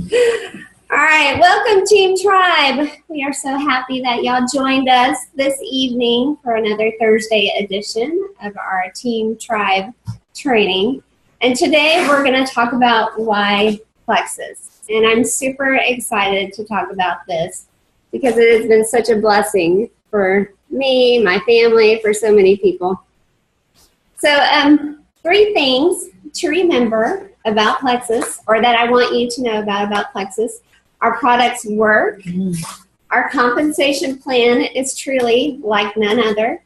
All right, welcome Team Tribe. We are so happy that y'all joined us this evening for another Thursday edition of our Team Tribe training. And today we're going to talk about why Plexus. And I'm super excited to talk about this because it has been such a blessing for me, my family, for so many people. So 3 things to remember about Plexus, or that I want you to know about Plexus. Our products work. Our compensation plan is truly like none other.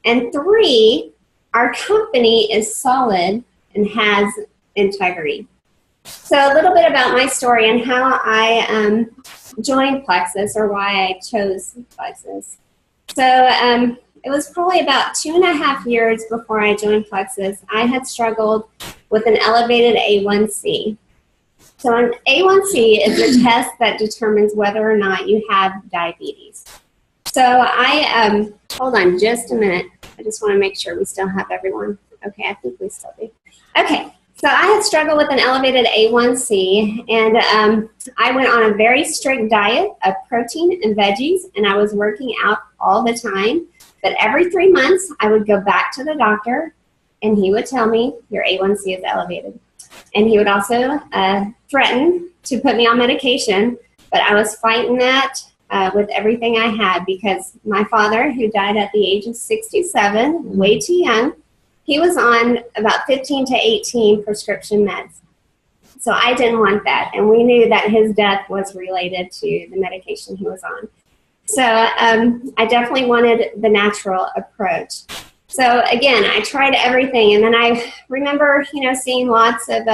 And 3, our company is solid and has integrity. So a little bit about my story and how I joined Plexus, or why I chose Plexus. So it was probably about 2.5 years before I joined Plexus. I had struggled with an elevated A1C. So an A1C is a test that determines whether or not you have diabetes. So I, hold on just a minute. I just want to make sure we still have everyone. Okay, I think we still do. Okay, so I had struggled with an elevated A1C, and I went on a very strict diet of protein and veggies, and I was working out all the time. But every 3 months, I would go back to the doctor, and he would tell me, your A1C is elevated. And he would also threaten to put me on medication, but I was fighting that with everything I had, because my father, who died at the age of 67, way too young, he was on about 15 to 18 prescription meds. So I didn't want that, and we knew that his death was related to the medication he was on. So I definitely wanted the natural approach. So again, I tried everything, and then I remember, seeing lots of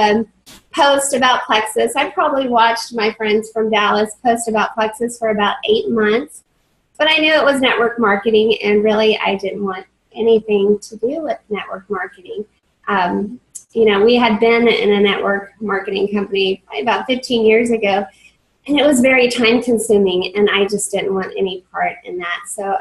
posts about Plexus. I probably watched my friends from Dallas post about Plexus for about 8 months, but I knew it was network marketing, and really I didn't want anything to do with network marketing. We had been in a network marketing company probably about 15 years ago, and it was very time consuming, and I just didn't want any part in that. So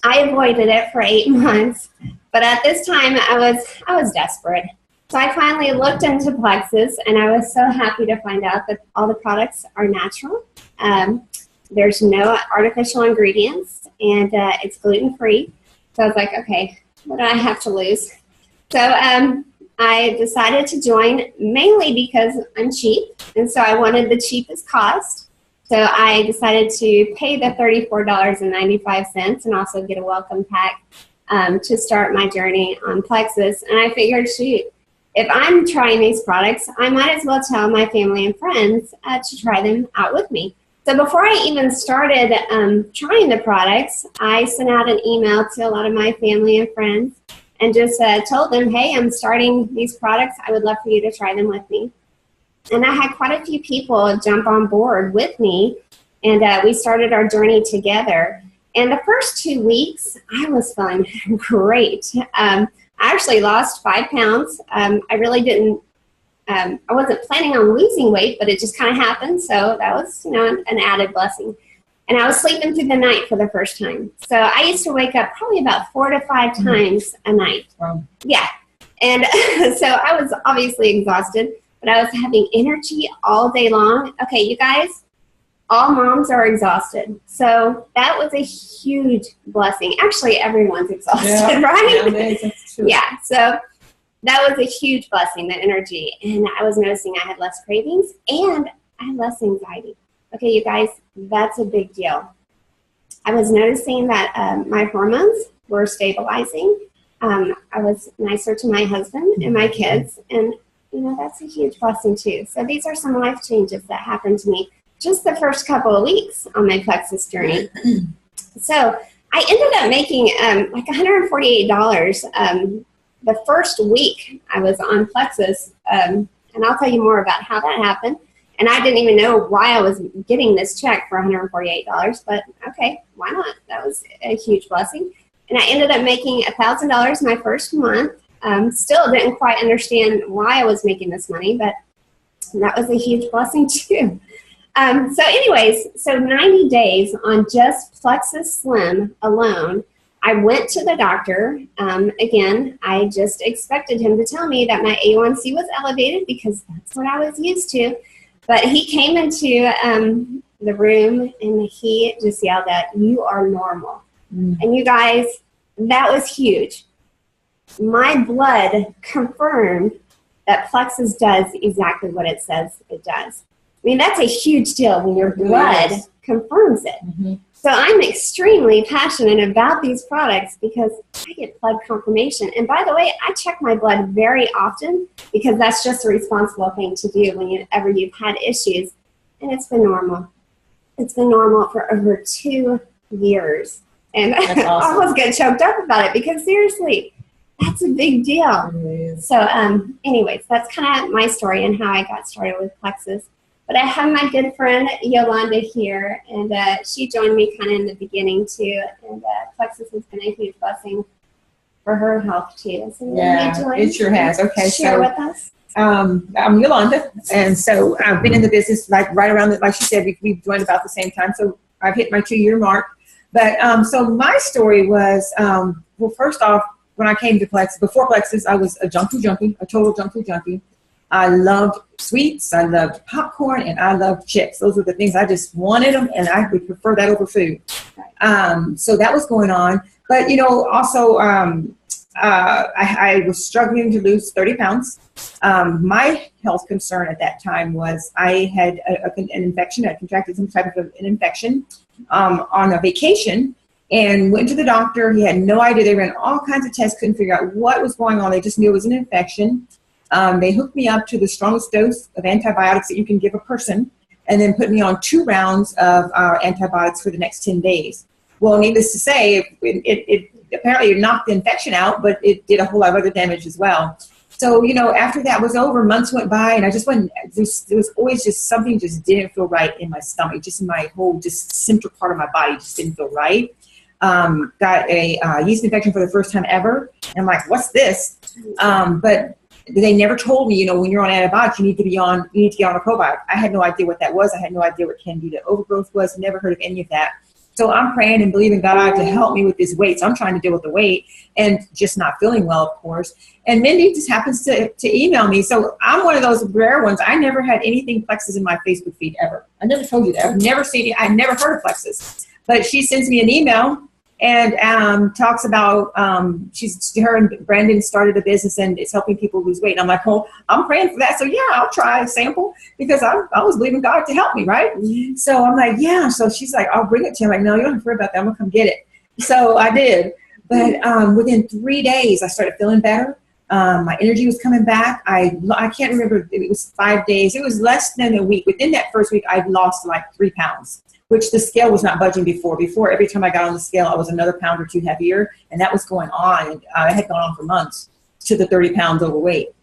I avoided it for 8 months, but at this time I was desperate. So I finally looked into Plexus, and I was so happy to find out that all the products are natural. There's no artificial ingredients, and it's gluten-free. So I was like, okay, what do I have to lose? So I decided to join mainly because I'm cheap, and so I wanted the cheapest cost. So I decided to pay the $34.95 and also get a welcome pack to start my journey on Plexus. And I figured, shoot, if I'm trying these products, I might as well tell my family and friends to try them out with me. So before I even started trying the products, I sent out an email to a lot of my family and friends and just told them, hey, I'm starting these products. I would love for you to try them with me. And I had quite a few people jump on board with me, and we started our journey together. And the first 2 weeks, I was feeling great. I actually lost 5 pounds. I really didn't, I wasn't planning on losing weight, but it just kind of happened. So that was, an added blessing. And I was sleeping through the night for the first time. So I used to wake up probably about 4 to 5 times a night. Wow. Yeah. And so I was obviously exhausted, but I was having energy all day long. Okay, you guys, all moms are exhausted. So that was a huge blessing. Actually, everyone's exhausted, right? Yeah, that's true. Yeah, so that was a huge blessing, the energy. And I was noticing I had less cravings, and I had less anxiety. Okay, you guys, that's a big deal. I was noticing that my hormones were stabilizing. I was nicer to my husband and my kids, and that's a huge blessing too. So these are some life changes that happened to me just the first couple of weeks on my Plexus journey. So I ended up making like $148 the first week I was on Plexus, and I'll tell you more about how that happened. And I didn't even know why I was getting this check for $148, but okay, why not? That was a huge blessing. And I ended up making $1,000 my first month. Still didn't quite understand why I was making this money, but that was a huge blessing too. So anyways, so 90 days on just Plexus Slim alone, I went to the doctor. Again, I just expected him to tell me that my A1C was elevated because that's what I was used to. But he came into the room and he just yelled out, "You are normal." And you guys, that was huge. My blood confirmed that Plexus does exactly what it says it does. I mean, that's a huge deal when your blood confirms it. So I'm extremely passionate about these products because I get blood confirmation. And by the way, I check my blood very often because that's just a responsible thing to do whenever you've had issues. And it's been normal. It's been normal for over 2 years. And That's awesome. I almost get choked up about it because seriously, that's a big deal. So anyways, that's kind of my story and how I got started with Plexus. But I have my good friend Yolanda here, and she joined me kind of in the beginning too. And Plexus has been a huge blessing for her health too. So it sure has. Okay, share with us. I'm Yolanda, and so I've been in the business like right around, like she said, we joined about the same time. So I've hit my 2-year mark. But so my story was, well, first off, when I came to Plexus, before Plexus, I was a junk food junkie, a total junk food junkie. I loved sweets, I loved popcorn, and I loved chips. Those were the things I just wanted them, and I would prefer that over food. So that was going on. But, you know, also I was struggling to lose 30 pounds. My health concern at that time was I had an infection. I contracted some type of an infection on a vacation and went to the doctor. He had no idea. They ran all kinds of tests, couldn't figure out what was going on. They just knew it was an infection. They hooked me up to the strongest dose of antibiotics that you can give a person and then put me on 2 rounds of antibiotics for the next 10 days. Well, needless to say, it apparently knocked the infection out, but it did a whole lot of other damage as well. So, you know, after that was over, months went by, and I just wasn't, there was always just something just didn't feel right in my stomach, just in my whole, just central part of my body just didn't feel right. Got a yeast infection for the first time ever. And I'm like, what's this? But they never told me, you know, when you're on antibiotics, you need to get on a probiotic. I had no idea what that was. I had no idea what Candida overgrowth was. Never heard of any of that. So I'm praying and believing God to help me with this weight. So I'm trying to deal with the weight and just not feeling well, of course. And Mindy just happens to email me. So I'm one of those rare ones. I never had anything Plexus in my Facebook feed ever. I never told you that. I've never seen it. I've never heard of Plexus. But she sends me an email and talks about her and Brandon started a business and it's helping people lose weight. And I'm like, oh, I'm praying for that. So yeah, I'll try a sample because I was believing God to help me, right? Mm-hmm. So I'm like, yeah. So she's like, I'll bring it to you. I'm like, no, you don't have to worry about that. I'm gonna come get it. So I did. But within 3 days, I started feeling better. My energy was coming back. I can't remember. It was 5 days. It was less than a week. Within that first week, I'd lost like 3 pounds. Which the scale was not budging before. Before, every time I got on the scale, I was another pound or 2 heavier, and that was going on. And it had gone on for months to the 30 pounds overweight.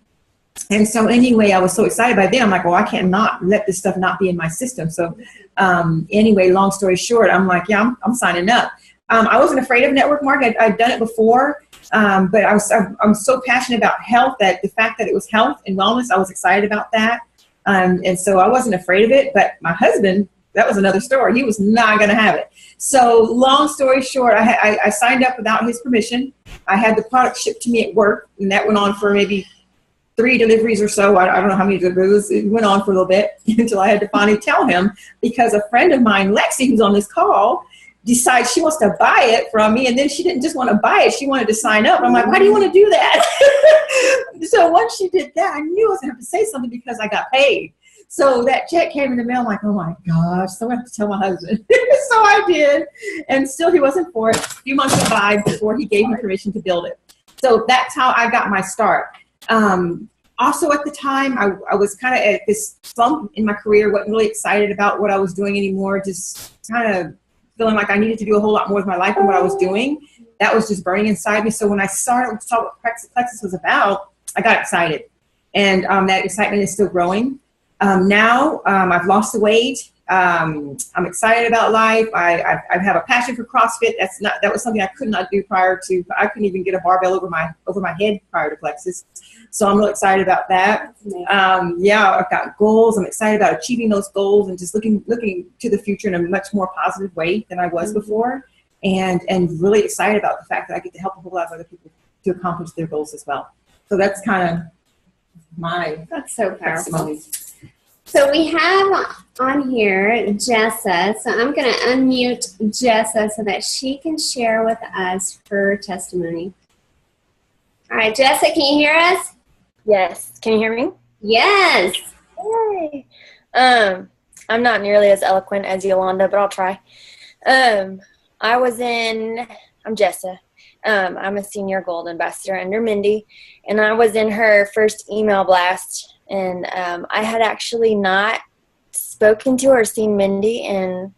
And so anyway, I was so excited by then. I'm like, well, I can't not let this stuff not be in my system. So anyway, long story short, I'm like, yeah, I'm signing up. I wasn't afraid of network marketing. I'd done it before, but I'm so passionate about health that the fact that it was health and wellness, I was excited about that. And so I wasn't afraid of it. But my husband, that was another story. He was not going to have it. So long story short, I signed up without his permission. I had the product shipped to me at work, and that went on for maybe 3 deliveries or so. I don't know how many deliveries. It went on for a little bit until I had to finally tell him because a friend of mine, Lexi, who's on this call, decides she wants to buy it from me. And then she didn't just want to buy it. She wanted to sign up. I'm like, why do you want to do that? So once she did that, I knew I was going to have to say something because I got paid. So that check came in the mail. I'm like, oh my gosh, so I have to tell my husband. So I did. And still he wasn't for it. A few months went by before he gave me permission to build it. So that's how I got my start. Also at the time, I was kind of at this slump in my career, wasn't really excited about what I was doing anymore, just kind of feeling like I needed to do a whole lot more with my life than what I was doing. That was just burning inside me. So when I saw what Plexus was about, I got excited. And that excitement is still growing. Now I've lost the weight. I'm excited about life. I have a passion for CrossFit. That was something I could not do prior to. I couldn't even get a barbell over my head prior to Plexus. So I'm really excited about that. Yeah, I've got goals. I'm excited about achieving those goals and just looking to the future in a much more positive way than I was before. And really excited about the fact that I get to help a whole lot of other people to accomplish their goals as well. So that's kind of my That's so powerful. testimony. So we have on here Jessa. So I'm going to unmute Jessa so that she can share with us her testimony. All right, Jessa, can you hear us? Yes. Can you hear me? Yes. Yay. I'm not nearly as eloquent as Yolanda, but I'll try. I'm Jessa. I'm a senior gold ambassador under Mindy, and I was in her first email blast, and I had actually not spoken to or seen Mindy in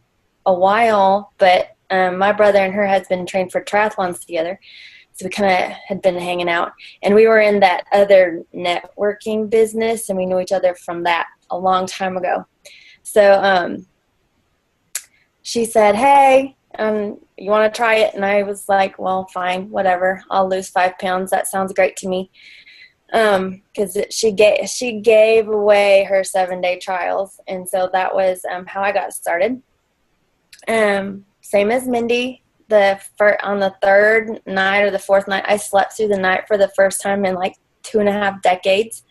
a while, but my brother and her husband trained for triathlons together, so we kind of had been hanging out, and we were in that other networking business, and we knew each other from that a long time ago. So she said, hey, you want to try it? And I was like, well, fine, whatever. I'll lose 5 pounds. That sounds great to me. Because she gave away her 7-day trials. And so that was how I got started. Same as Mindy. On the third night or the fourth night, I slept through the night for the first time in like 2.5 decades.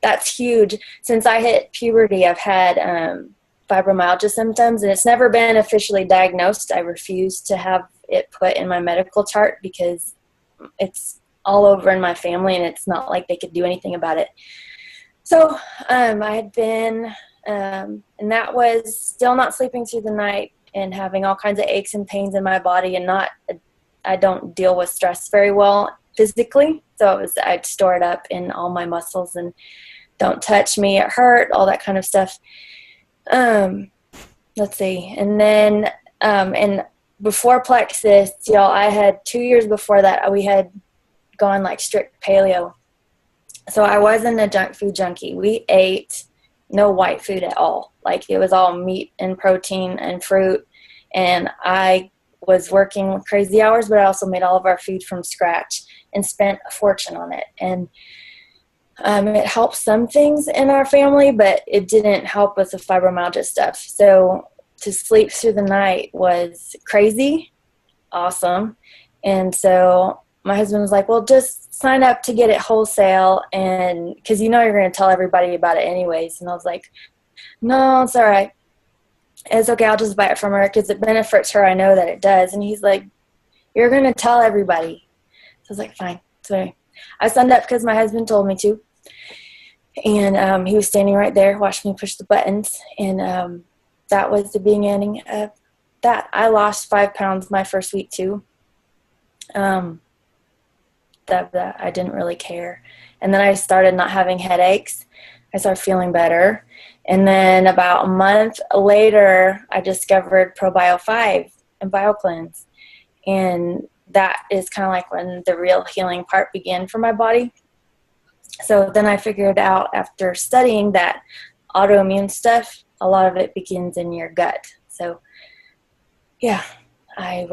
That's huge. Since I hit puberty, I've had fibromyalgia symptoms, and it's never been officially diagnosed. I refuse to have it put in my medical chart because it's all over in my family, and it's not like they could do anything about it. So I had been, and that was still not sleeping through the night and having all kinds of aches and pains in my body, and I don't deal with stress very well physically, so I'd store it up in all my muscles and don't touch me, it hurt, all that kind of stuff. Let's see. And then, and before Plexus, y'all, I had 2 years before that, we had gone like strict paleo. So I wasn't a junk food junkie. We ate no white food at all. Like it was all meat and protein and fruit. And I was working crazy hours, but I also made all of our food from scratch and spent a fortune on it. And it helped some things in our family, but it didn't help with the fibromyalgia stuff. So to sleep through the night was crazy, awesome. And so my husband was like, well, just sign up to get it wholesale, and because you're going to tell everybody about it anyways. And I was like, no, it's all right. It's okay. I'll just buy it from her because it benefits her. I know that it does. And he's like, you're going to tell everybody. So I was like, fine. So I signed up because my husband told me to. And he was standing right there, watched me push the buttons. And that was the beginning of that. I lost 5 pounds my first week too. That I didn't really care. And then I started not having headaches. I started feeling better. And then about a month later, I discovered ProBio 5 and BioCleanse. And that is kind of like when the real healing part began for my body. So then I figured out after studying that autoimmune stuff, a lot of it begins in your gut. So yeah, I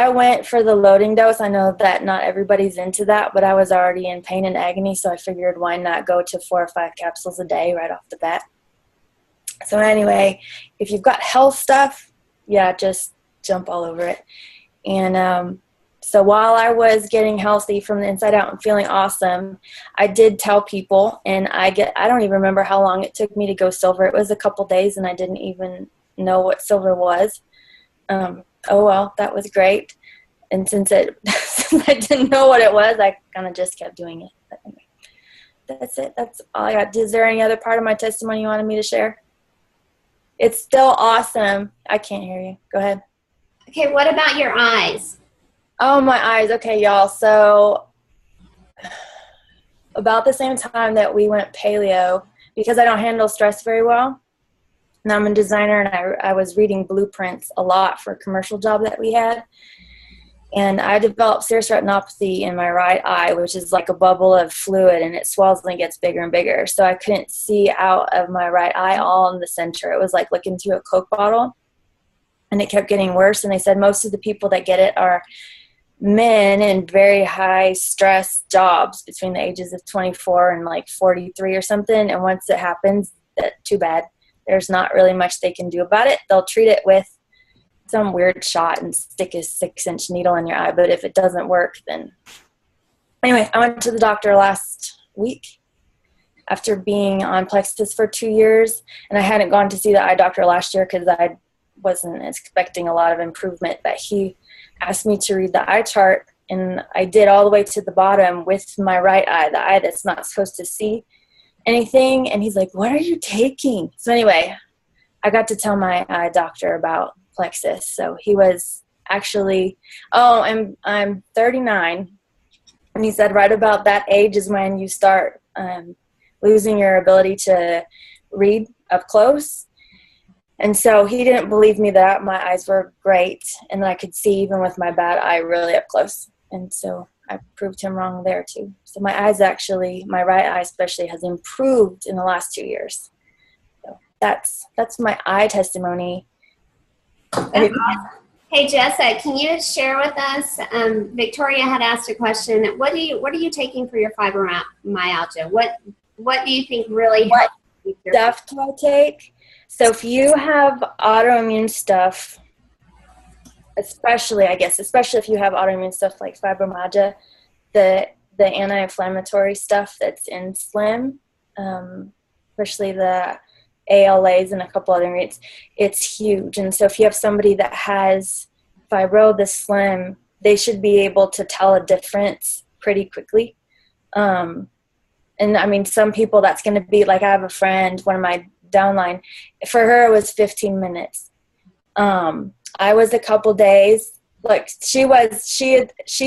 went for the loading dose. I know that not everybody's into that, but I was already in pain and agony, so I figured why not go to 4 or 5 capsules a day right off the bat. So anyway, if you've got health stuff, yeah, just jump all over it. And so while I was getting healthy from the inside out and feeling awesome, I did tell people, and I don't even remember how long it took me to go silver. It was a couple days, and I didn't even know what silver was. Oh, well, that was great. And since I didn't know what it was, I kind of just kept doing it. But anyway, that's it. That's all I got. Is there any other part of my testimony you wanted me to share? It's still awesome. I can't hear you. Go ahead. Okay, what about your eyes? Oh, my eyes. Okay, y'all. So about the same time that we went paleo, because I don't handle stress very well, and I'm a designer, and I was reading blueprints a lot for a commercial job that we had. And I developed serous retinopathy in my right eye, which is like a bubble of fluid, and it swells and gets bigger and bigger. So I couldn't see out of my right eye all in the center. It was like looking through a Coke bottle, and it kept getting worse. And they said most of the people that get it are men in very high stress jobs between the ages of 24 and like 43 or something. And once it happens, too bad. There's not really much they can do about it. They'll treat it with some weird shot and stick a 6-inch needle in your eye. But if it doesn't work, then anyway, I went to the doctor last week. after being on Plexus for 2 years, and I hadn't gone to see the eye doctor last year because I wasn't expecting a lot of improvement, but he asked me to read the eye chart, and I did all the way to the bottom with my right eye, the eye that's not supposed to see anything. And he's like, what are you taking? So anyway, I got to tell my eye doctor about Plexus. So he was actually, I'm 39. And he said right about that age is when you start losing your ability to read up close. And so he didn't believe me that my eyes were great and that I could see even with my bad eye really up close. And so I proved him wrong there too. So my eyes actually, my right eye especially, has improved in the last 2 years. So that's my eye testimony. That's awesome. Hey Jessa, can you share with us? Victoria had asked a question. What are you taking for your fibromyalgia? What do you think really helps? What stuff do I take? So if you have autoimmune stuff, especially if you have autoimmune stuff like fibromyalgia, the anti-inflammatory stuff that's in Slim, especially the ALAs and a couple other ingredients, it's huge. And so if you have somebody that has fibro, the Slim, they should be able to tell a difference pretty quickly. And I mean, some people that's going to be like, I have a friend, one of my downline, for her it was 15 minutes. I was a couple days, like she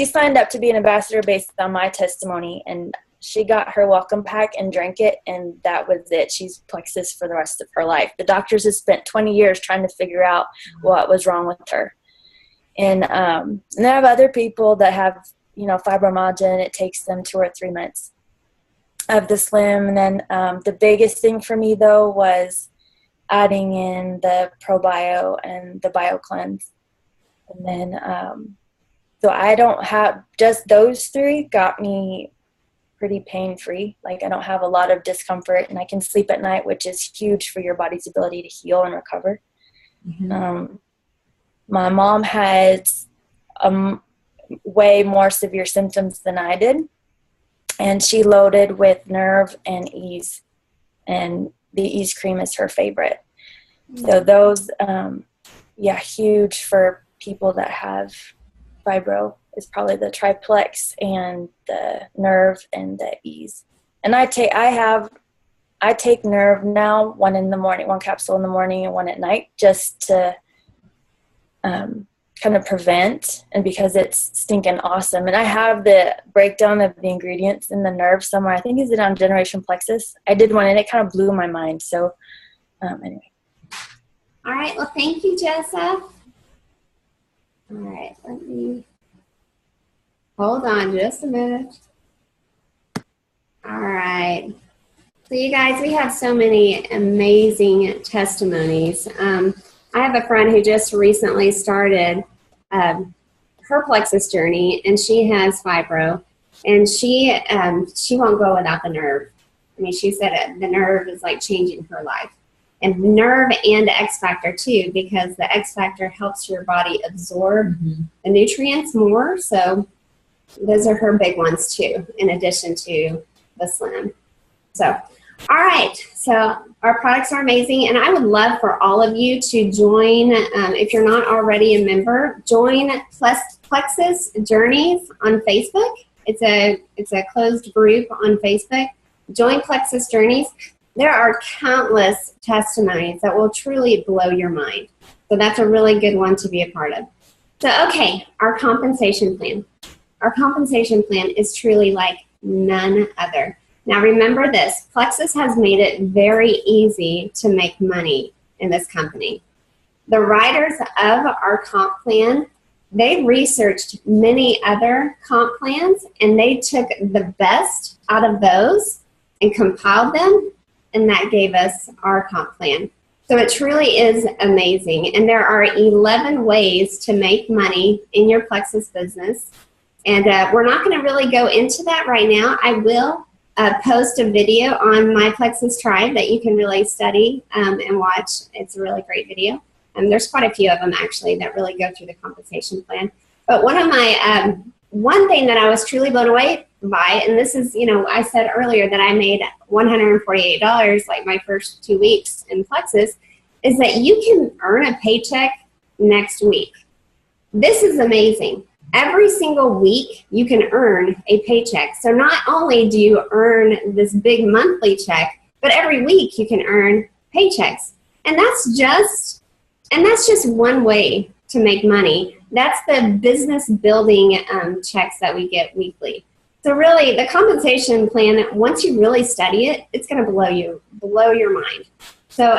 signed up to be an ambassador based on my testimony, and she got her welcome pack and drank it, and that was it. She's Plexus for the rest of her life. The doctors have spent 20 years trying to figure out what was wrong with her. And I have other people that have, fibromyalgia, and it takes them 2 or 3 months of the Slim. And then the biggest thing for me though was adding in the ProBio and the BioCleanse. And then so I don't have, just those 3 got me pretty pain-free. Like I don't have a lot of discomfort, and I can sleep at night, which is huge for your body's ability to heal and recover. Mm-hmm. My mom had way more severe symptoms than I did, and she loaded with Nerve and Ease, and the Ease cream is her favorite. So those, huge for people that have fibro is probably the Triplex and the Nerve and the Ease. And I take Nerve now, 1 in the morning, 1 capsule in the morning and 1 at night, just to kind of prevent, and because it's stinking awesome. And I have the breakdown of the ingredients in the Nerve somewhere. I think is it on Generation Plexus. I did one and it kind of blew my mind. So anyway. All right. Well, thank you, Jessa. All right. Let me hold on just a minute. All right. So you guys, we have so many amazing testimonies. I have a friend who just recently started her Plexus journey, and she has fibro, and she won't go without the Nerve. I mean, she said the Nerve is like changing her life. And Nerve and X Factor too, because the X Factor helps your body absorb the nutrients more. So those are her big ones too, in addition to the Slim. So, all right. So our products are amazing, and I would love for all of you to join. If you're not already a member, join Plexus Journeys on Facebook. It's a closed group on Facebook. Join Plexus Journeys. There are countless testimonies that will truly blow your mind. So that's a really good one to be a part of. So, okay, our compensation plan. Our compensation plan is truly like none other. Now remember this, Plexus has made it very easy to make money in this company. The writers of our comp plan, they researched many other comp plans, and they took the best out of those and compiled them, and that gave us our comp plan. So it truly is amazing. And there are 11 ways to make money in your Plexus business. And we're not going to really go into that right now. I will post a video on my Plexus Tribe that you can really study and watch. It's a really great video. And there's quite a few of them actually that really go through the compensation plan. But one of my, one thing that I was truly blown away by, and this is, I said earlier that I made $148 like my first 2 weeks in Plexus, is that you can earn a paycheck next week. This is amazing. Every single week you can earn a paycheck. So not only do you earn this big monthly check, but every week you can earn paychecks. And that's just one way to make money. That's the business building checks that we get weekly. So really, the compensation plan, once you really study it, it's going to blow your mind. So,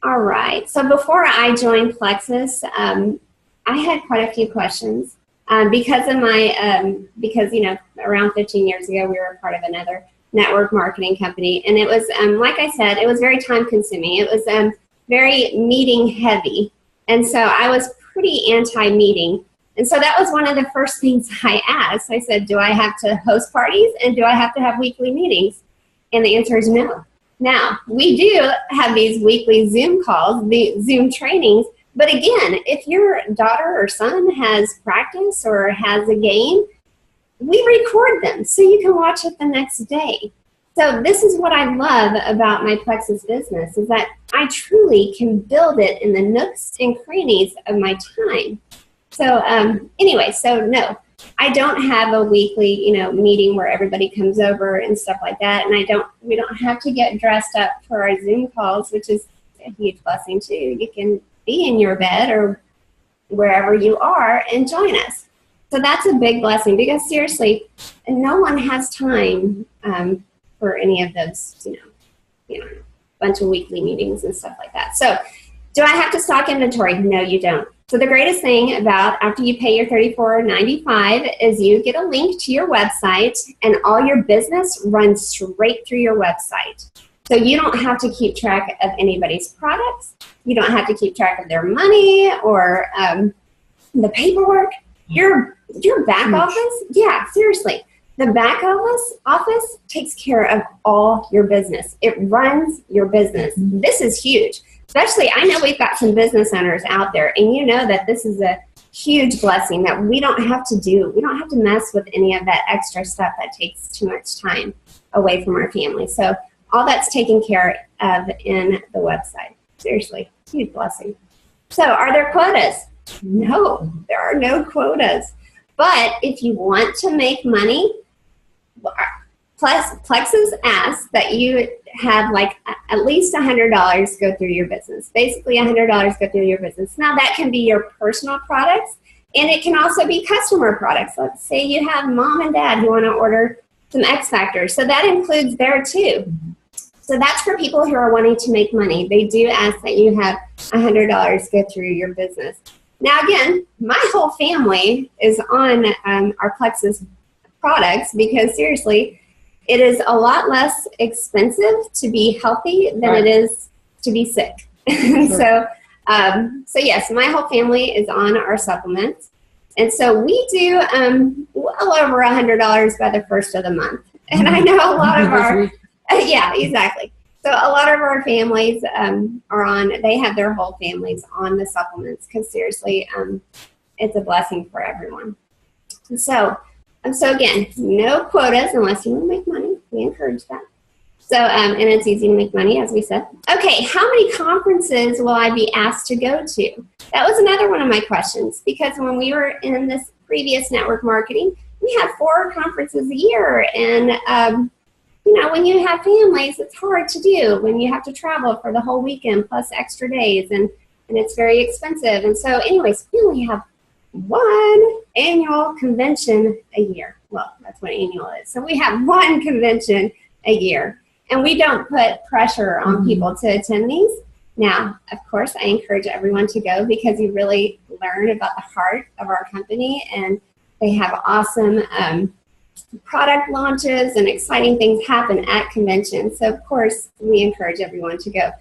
all right. So before I joined Plexus, I had quite a few questions because around 15 years ago, we were part of another network marketing company, and it was like I said, it was very time consuming. It was very meeting heavy, and so I was pretty anti-meeting. And so that was one of the first things I asked. I said, do I have to host parties and do I have to have weekly meetings? And the answer is no. Now, we do have these weekly Zoom calls, the Zoom trainings, but again, if your daughter or son has practice or has a game, we record them so you can watch it the next day. So this is what I love about my Plexus business, is that I truly can build it in the nooks and crannies of my time. So anyway, so no, I don't have a weekly, meeting where everybody comes over and stuff like that. And we don't have to get dressed up for our Zoom calls, which is a huge blessing too. You can be in your bed or wherever you are and join us. So that's a big blessing, because seriously, no one has time for any of those, bunch of weekly meetings and stuff like that. So do I have to stock inventory? No, you don't. So the greatest thing about after you pay your $34.95 is you get a link to your website, and all your business runs straight through your website. So you don't have to keep track of anybody's products. You don't have to keep track of their money or the paperwork. Your back office, yeah, seriously. The back office takes care of all your business. It runs your business. This is huge. Especially, I know we've got some business owners out there, and you know that this is a huge blessing that we don't have to do. We don't have to mess with any of that extra stuff that takes too much time away from our family. So all that's taken care of in the website. Seriously, huge blessing. So are there quotas? No, there are no quotas. But if you want to make money, Plexus asks that you have like at least $100 go through your business. Basically, $100 go through your business. Now, that can be your personal products, and it can also be customer products. Let's say you have mom and dad who want to order some X Factors. So that includes there too. So that's for people who are wanting to make money. They do ask that you have $100 go through your business. Now, again, my whole family is on our Plexus products, because seriously, it is a lot less expensive to be healthy than it is to be sick. So yes, my whole family is on our supplements. And so we do well over $100 by the first of the month. And I know a lot of our, yeah, exactly. So a lot of our families they have their whole families on the supplements, because seriously, it's a blessing for everyone. So again, no quotas unless you want to make money. We encourage that. So, and it's easy to make money, as we said. Okay, how many conferences will I be asked to go to? That was another one of my questions, because when we were in this previous network marketing, we had 4 conferences a year. And, when you have families, it's hard to do when you have to travel for the whole weekend plus extra days, and it's very expensive. And so anyways, we only have 1 annual convention a year. Well, that's what annual is. So we have 1 convention a year, and we don't put pressure on people to attend these. Now, of course, I encourage everyone to go, because you really learn about the heart of our company, and they have awesome product launches and exciting things happen at conventions. So of course, we encourage everyone to go.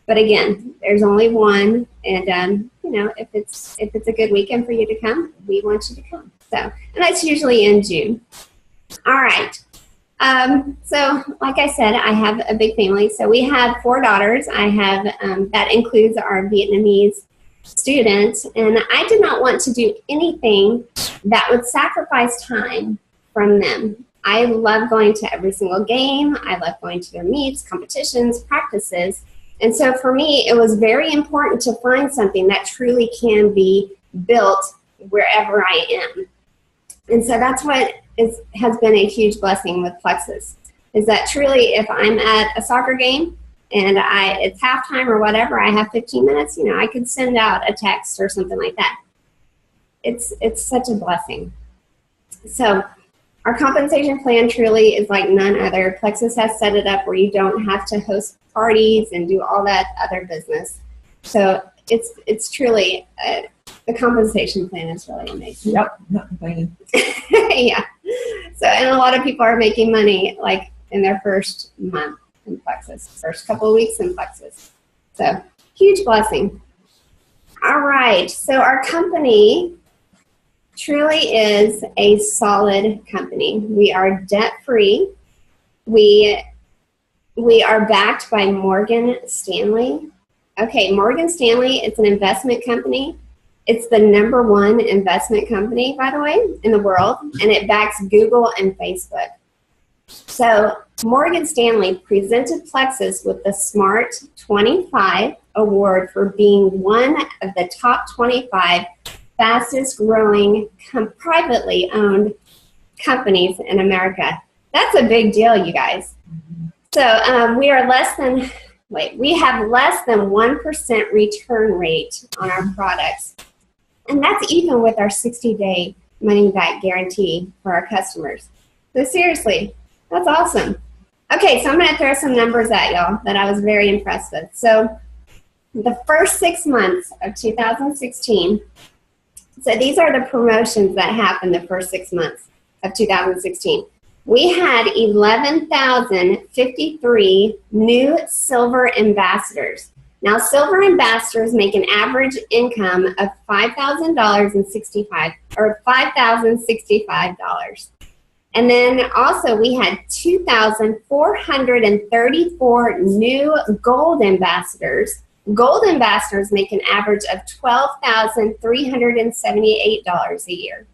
But again, there's only 1, and if it's a good weekend for you to come, we want you to come. So, and that's usually in June. All right. So, like I said, I have a big family. So we have 4 daughters. I have that includes our Vietnamese student, and I did not want to do anything that would sacrifice time from them. I love going to every single game. I love going to their meets, competitions, practices. And so for me, it was very important to find something that truly can be built wherever I am. And so that's what has been a huge blessing with Plexus, is that truly if I'm at a soccer game and it's halftime or whatever, I have 15 minutes, I could send out a text or something like that. It's such a blessing. So our compensation plan truly is like none other. Plexus has set it up where you don't have to host parties and do all that other business. So it's truly, the compensation plan is really amazing. Yep, not complaining. Yeah. So, and a lot of people are making money like in their first month in Plexus, first couple of weeks in Plexus. So, huge blessing. All right. So, our company truly is a solid company. We are debt-free. We are backed by Morgan Stanley. Okay, Morgan Stanley, it's an investment company. It's the #1 investment company, by the way, in the world, and it backs Google and Facebook. So Morgan Stanley presented Plexus with the Smart 25 award for being one of the top 25 fastest growing privately owned companies in America. That's a big deal, you guys. So we have less than 1% return rate on our products. And that's even with our 60-day money-back guarantee for our customers. So seriously, that's awesome. Okay, so I'm going to throw some numbers at y'all that I was very impressed with. So the first 6 months of 2016, so these are the promotions that happened the first 6 months of 2016. We had 11,053 new silver ambassadors. Now, silver ambassadors make an average income of $5,065. And then also we had 2,434 new gold ambassadors. Gold ambassadors make an average of $12,378 a year.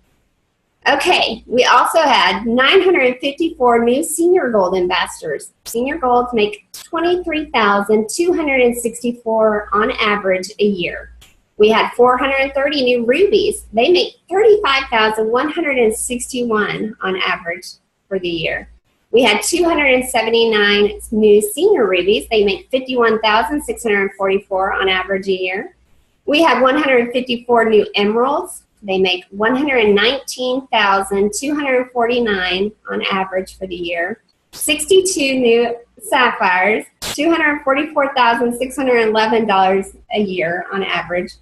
Okay, we also had 954 new senior gold ambassadors. Senior golds make $23,264 on average a year. We had 430 new rubies. They make $35,161 on average for the year. We had 279 new senior rubies. They make $51,644 on average a year. We had 154 new emeralds. They make $119,249 on average for the year. 62 new sapphires, $244,611 a year on average.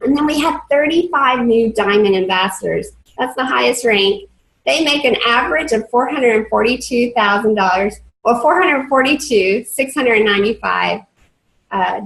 And then we had 35 new diamond ambassadors. That's the highest rank. They make an average of $442,000, or $442,695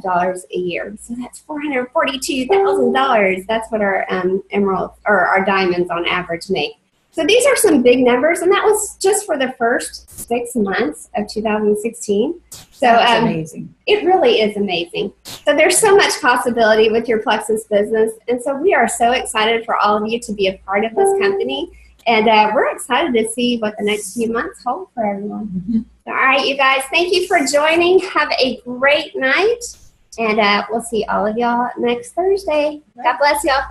dollars a year. So that's $442,000. That's what our emeralds or our diamonds on average make. So these are some big numbers, and that was just for the first 6 months of 2016. So that's amazing. It really is amazing. So there's so much possibility with your Plexus business, and so we are so excited for all of you to be a part of this company, and we're excited to see what the next few months hold for everyone. Mm-hmm. All right, you guys, thank you for joining. Have a great night, and we'll see all of y'all next Thursday. God bless y'all.